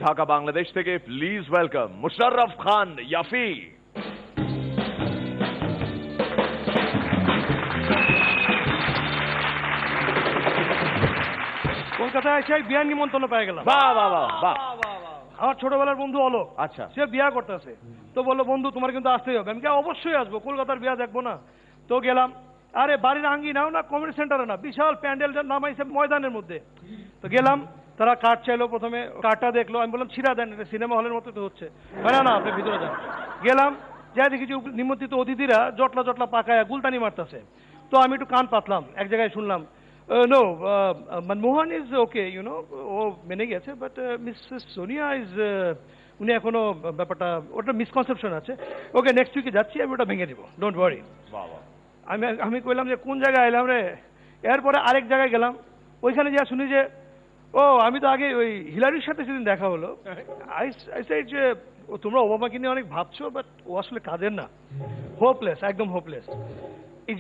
ঢাকা বাংলাদেশ থেকে please welcome Musharraf খান ইয়াফি। কলকাতায় এসে বিয়ার নিমন্ত্রণ পেয়ে গেলাম। বাহ বাহ বাহ বাহ। আমার ছোটবেলার বন্ধু অলোক, আচ্ছা, সে বিয়া করতেছে, তো বললো বন্ধু তোমার কিন্তু আসতেই হবে। আমি অবশ্যই আসবো, কলকাতার বিয়া দেখবো না। তো গেলাম, আরে বাড়ির আঙ্গিনাও না, কমিউনিটি সেন্টারে না, বিশাল প্যান্ডেল নামাইছে ময়দানের মধ্যে। তো গেলাম, তারা কার্ড চাইলো, প্রথমে কার্ডটা দেখলো, আমি বললাম ছিঁড়া দেন, সিনেমা হলের মতো তো হচ্ছে। না না আপনি ভিতরে যান। গেলাম, যাই দেখি যে নিমন্ত্রিত অতিথিরা জটলা জটলা পাকায় গুলতানি মারতেছে। তো আমি একটু কান পাতলাম, এক জায়গায় শুনলাম no Manmohan is okay you know, ও মেনে গেছে, বাট মিসেস সোনিয়া ইজ, উনি এখনো ব্যাপারটা, ওটা মিসকনসেপশন আছে, ওকে নেক্সট উইকে যাচ্ছি, আমি ওটা ভেঙে দিব, ডোন্ট ওয়ারি। আমি কইলাম যে কোন জায়গায় এলাম রে। এরপরে আরেক জায়গায় গেলাম, ওইখানে যা শুনি যে ও আমি তো আগে ওই হিলারির সাথে সেদিন দেখা হলো। আই সাইড যে তোমরা ওবামাকে নিয়ে অনেক ভাবছো, বাট ও আসলে কাজের না, হোপলেস, একদম হোপলেস।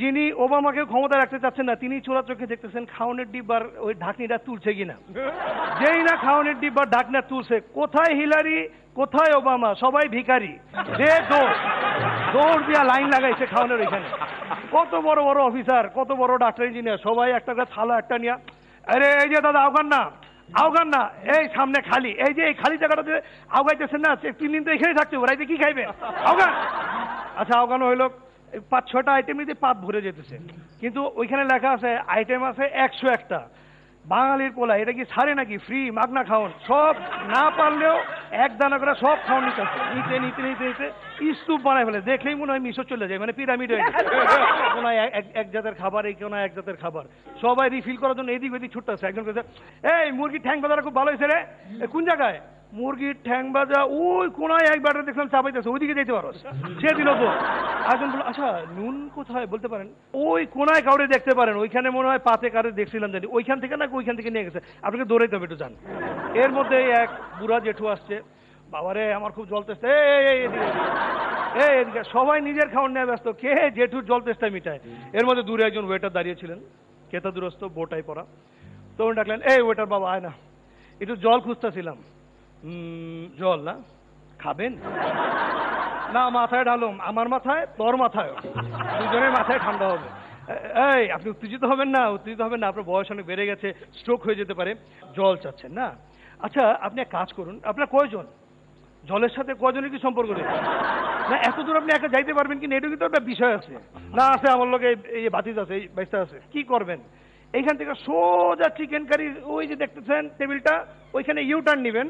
যিনি ওবামাকে ক্ষমতা রাখতে চাচ্ছেন না, তিনি চোরা চোখে দেখতেছেন খাওয়ানোর ডিব্বার ওই ঢাকনিটা তুলছে কিনা। যেই না খাওয়ানোর ডিব্বার ঢাকনা তুলছে, কোথায় হিলারি কোথায় ওবামা, সবাই ভিখারি। দৌড় দিয়া লাইন লাগাইছে খাওয়ানোর এখানে। কত বড় বড় অফিসার, কত বড় ডাক্তার ইঞ্জিনিয়ার, সবাই একটা করে থালা একটা নিয়ে, আরে এই যে দাদা আওগান না, এই সামনে খালি, এই যে এই খালি জায়গাটাতে আওগাইতেছেন না, 3 দিন তো এখানে থাকতে হবে, রাইতে কি খাইবে আওগান। আচ্ছা আওগানো হইলো, 5-6টা আইটেম নিতে পাত ভরে যেতেছে, কিন্তু ওইখানে লেখা আছে আইটেম আছে 101টা। বাঙালির পোলা, এটা কি ছাড়ে নাকি, ফ্রি মাগনা খাওয়ান, সব না পারলেও এক দানা করে সব খাওয়ান নিতে নিতে স্তূপ বানায় ফেলে, দেখলেই মনে হয় মিশর চলে যায়, মানে পিরামিড হয়ে গেছে। কোনায় এক জাতের খাবার, এই কোনায় এক জাতের খাবার, সবাই রিফিল করার জন্য এদিক ওদিক ছুটতেছে। একজন কাছে, এই মুরগির ঠ্যাং বাজাটা খুব ভালো হয়েছে রে, কোন জায়গায়, মুরগির ঠ্যাং ভাজা ওই কোনায় একবার দেখলাম চাপাইতেছে, ওইদিকে যেতে পারো, সে দিল তো। একজন বলল আচ্ছা নুন কোথায় বলতে পারেন, ওই কোনায় কাউরে দেখতে পারেন, ওইখানে মনে হয় পাতে কারে দেখছিলাম জানি, ওইখান থেকে না ওইখান থেকে নিয়ে গেছে, আপনাকে দৌড়াইতে হবে, একটু যান। এর মধ্যে এক বুড়া জেঠু আসছে, বাবারে আমার খুব জল তেষ্টা, এদিকে সবাই নিজের খাওয়ার নিয়ে ব্যস্ত, কে জেঠুর জল তেষ্টা মিটায়। এর মধ্যে দূরে একজন ওয়েটার দাঁড়িয়েছিলেন, কেতা দূরস্থ, বোটাই পরা। তো উনি ডাকলেন, এই ওয়েটার বাবা আয় না, একটু জল খুঁজতেছিলাম। জল না, খাবেন না, মাথায় ঢালুম, আমার মাথায় তোর মাথায়, দুজনের মাথায় ঠান্ডা হবে। এই আপনি উত্তেজিত হবেন না, আপনার বয়স অনেক বেড়ে গেছে, স্ট্রোক হয়ে যেতে পারে, জল চাচ্ছেন না। আচ্ছা আপনি এক কাজ করুন, আপনার কয়জন, জলের সাথে কয়জনের কি সম্পর্ক রয়েছে, না এত দূর আপনি একা যাইতে পারবেন কিনা, এটা কিন্তু একটা বিষয় আছে। না আছে, আমার লোক এই বাতিজ আছে, এই বাইসটা আছে, কি করবেন, এইখান থেকে সোজা চিকেন কারি, ওই যে দেখতেছেন টেবিলটা, ওইখানে ইউটার্ন নিবেন,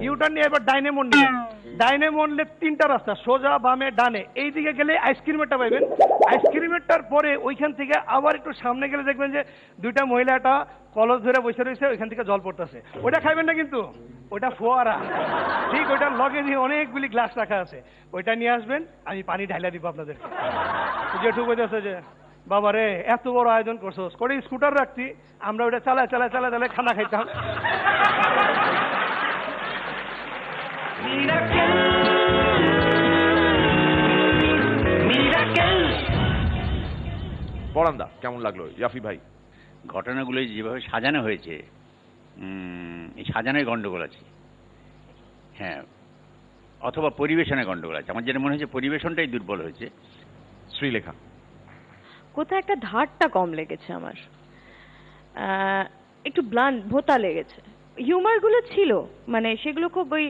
ইউটার্ন নিয়ে এবার ডাইনেমন নিবেন, ডাইনেমন নিলে 3টা রাস্তা, সোজা বামে ডানে, এই দিকে গেলে আইসক্রিমেরটা পাইবেন, আইসক্রিমেরটার পরে ওইখান থেকে আবার একটু সামনে গেলে দেখবেন যে 2টা মহিলা একটা কলস ধরে বসে রয়েছে, ওইখান থেকে জল পড়তেছে, ওইটা খাইবেন না কিন্তু, ওইটা ফোয়ারা, ঠিক ওইটার লগে দিয়ে অনেকগুলি গ্লাস রাখা আছে, ওইটা নিয়ে আসবেন, আমি পানি ঢাইলা দিব আপনাদেরকে। জেঠু বলতেছে যে বাবা রে এত বড় আয়োজন করছোস, করে স্কুটার রাখছি, আমরা ওটা চালায় খানা খাইতাম। পরান্দা কেমন লাগলো ইয়াফি ভাই? ঘটনাগুলো যেভাবে সাজানো হয়েছে, এই সাজানোয় গন্ডগোল আছে, হ্যাঁ, অথবা পরিবেশনে গন্ডগোল আছে। আমার যেটা মনে হচ্ছে পরিবেশনটাই দুর্বল হয়েছে। শ্রীলেখা? কোথায় একটা ধারটা কম লেগেছে আমার, একটু ব্লান্ট ভোতা লেগেছে। হিউমার গুলো ছিল, মানে সেগুলো খুব ওই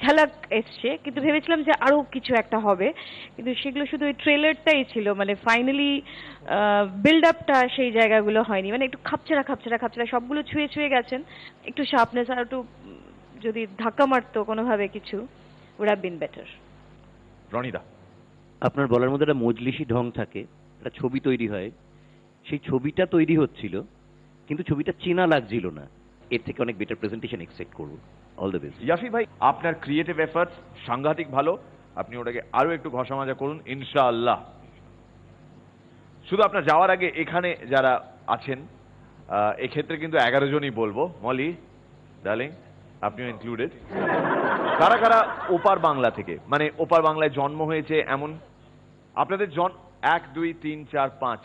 ঝালাক এসছে, কিন্তু ভেবেছিলাম যে আরো কিছু একটা হবে, কিন্তু সেগুলো শুধু ওই ট্রেলারটাই ছিল, মানে ফাইনালি বিল্ড আপটা সেই জায়গাগুলো হয়নি, মানে একটু খাপছাড়া সবগুলো ছুঁয়ে গেছেন, একটু শার্পনেস আর একটু যদি ধাক্কা মারতো কোনোভাবে কিছু, উড হ্যাভ বিন বেটার। রনিদা? আপনার বলার মধ্যে একটা মজলিসি ঢং থাকে, একটা ছবি তৈরি হয়, সেই ছবিটা তৈরি হচ্ছিল কিন্তু ছবিটা চেনা লাগছিল না, এর থেকে অনেক বেটার প্রেজেন্টেশন এক্সপেক্ট করব। All the best. ইয়াফি ভাই আপনার ক্রিয়েটিভ এফর্টস সাংঘাতিক ভালো, আপনি ওটাকে আরো একটু ঘষা মাজা করুন ইনশাআল্লাহ। শুধু আপনার যাওয়ার আগে এখানে যারা আছেন, এক্ষেত্রে কিন্তু 11 জনই বলবো, মলি ডার্লিং আপনিও ইনক্লুডেড, কারা কারা ওপার বাংলা থেকে, মানে ওপার বাংলায় জন্ম হয়েছে এমন আপনাদের 1 2 3 4 5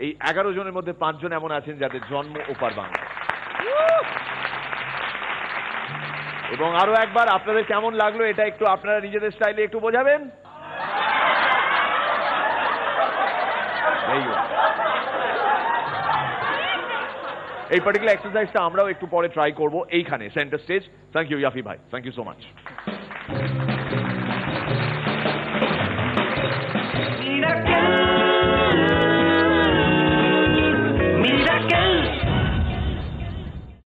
এই 11 জনের মধ্যে 5 জন এমন আছেন যাদের জন্ম ওপার বাংলা। এবং আরো একবার আপনাদের কেমন লাগলো এটা একটু আপনারা নিজেদের স্টাইলে একটু বোঝাবেন। এই পার্টিকুলার এক্সারসাইজটা আমরাও একটু পরে ট্রাই করবো এইখানে সেন্টার স্টেজ। থ্যাংক ইউ ইয়াফি ভাই, থ্যাংক ইউ সো মাচ।